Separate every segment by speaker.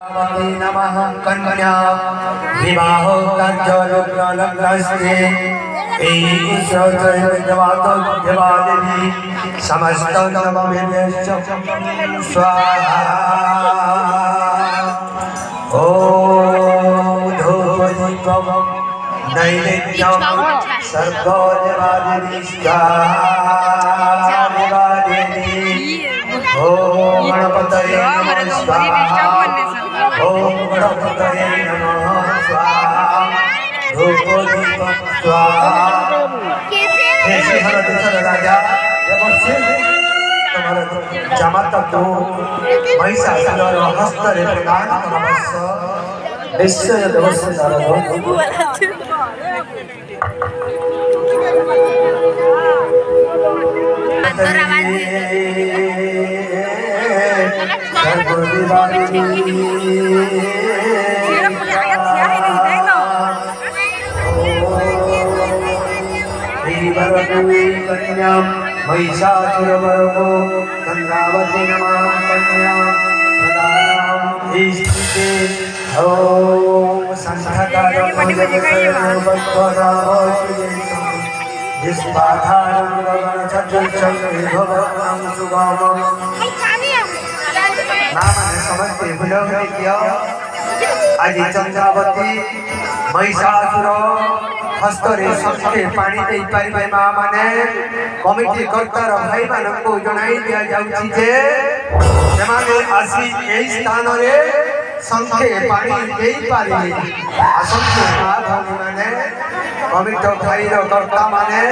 Speaker 1: नमः कन्या विवाह कार्योग्रलग्नस्ते देवी समस्त नवमेभ्यश्च स्वाहा ॐ धूपदीपं नैवेद्यं सर्गोदेवादेवी ॐ गणपतये नमः स्वाहा ओम गणपतये नमः स्वाहा धूपदीपं स्वाहा हे श्रीहर दूसर राजा देवर्षि तुम्हारे जामाता तो महिषासुर हस्त रे प्रदान करमस्स निश्चय देवर्षि नारद कन्यां महिषासुरमर्दो गंगावती नमां कन्यां प्रदानां ईष्टिते ॐ संघकारं जिस्पाधारं गगनचञ्चलं विभवं सुगमं नामने समस्ते बुलंदित्य आज चंद्रावती महिषासुर हस्तरे सबके पानी दे पारिबे मा माने कमिटी कर्तार भाई मानकु जणाई दिया जाउछि जे सेमाने आसी एई स्थान रे संखे पानी दे पारिबे असंख्य भाई माने कमिटी भाई रो कर्ता माने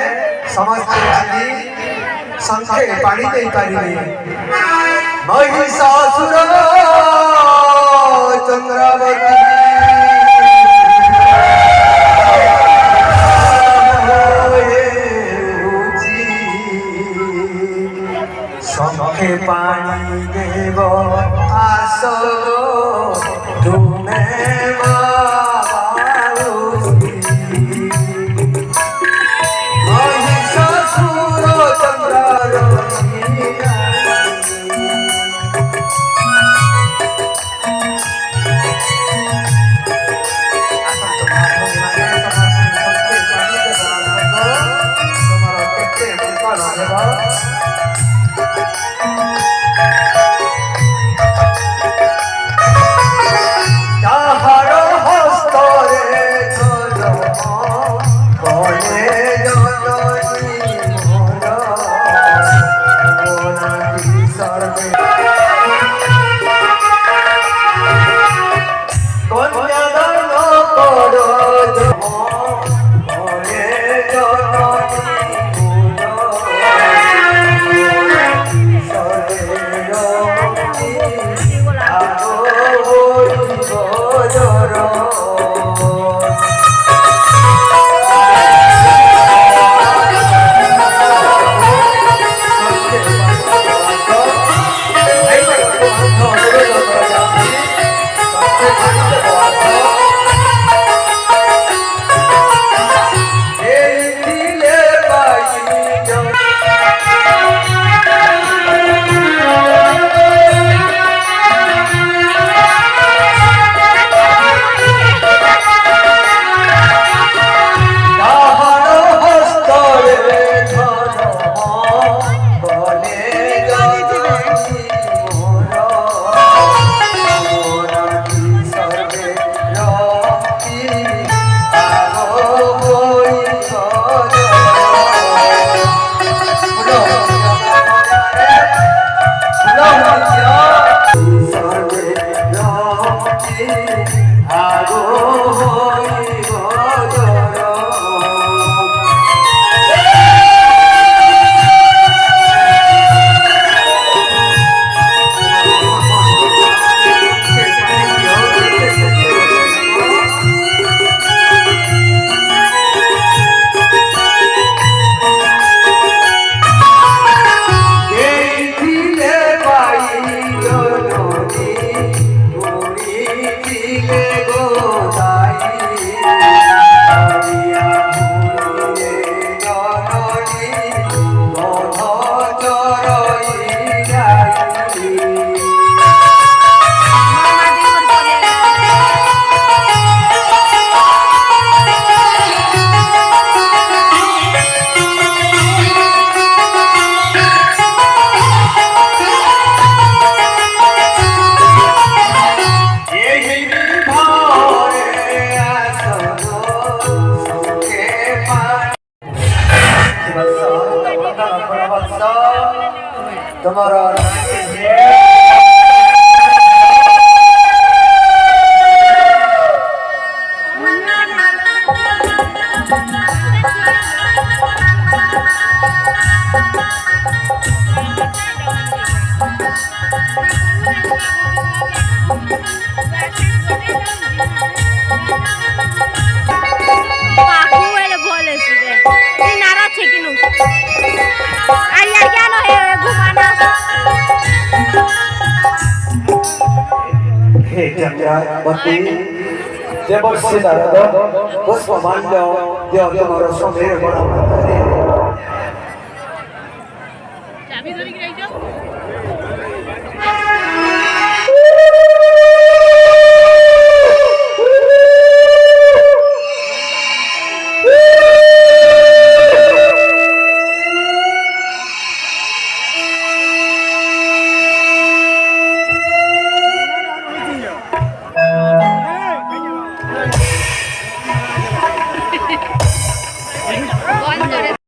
Speaker 1: समस्त आदि संखे पानी दे पारिबे महिषासुर चंद्रावती संखे पानी देव आसो तुम्हें महिषासुर चंद्रावती हे चंद्रावती देवर्षि नारद पुष्पमाल्य दियो तमर समेर गण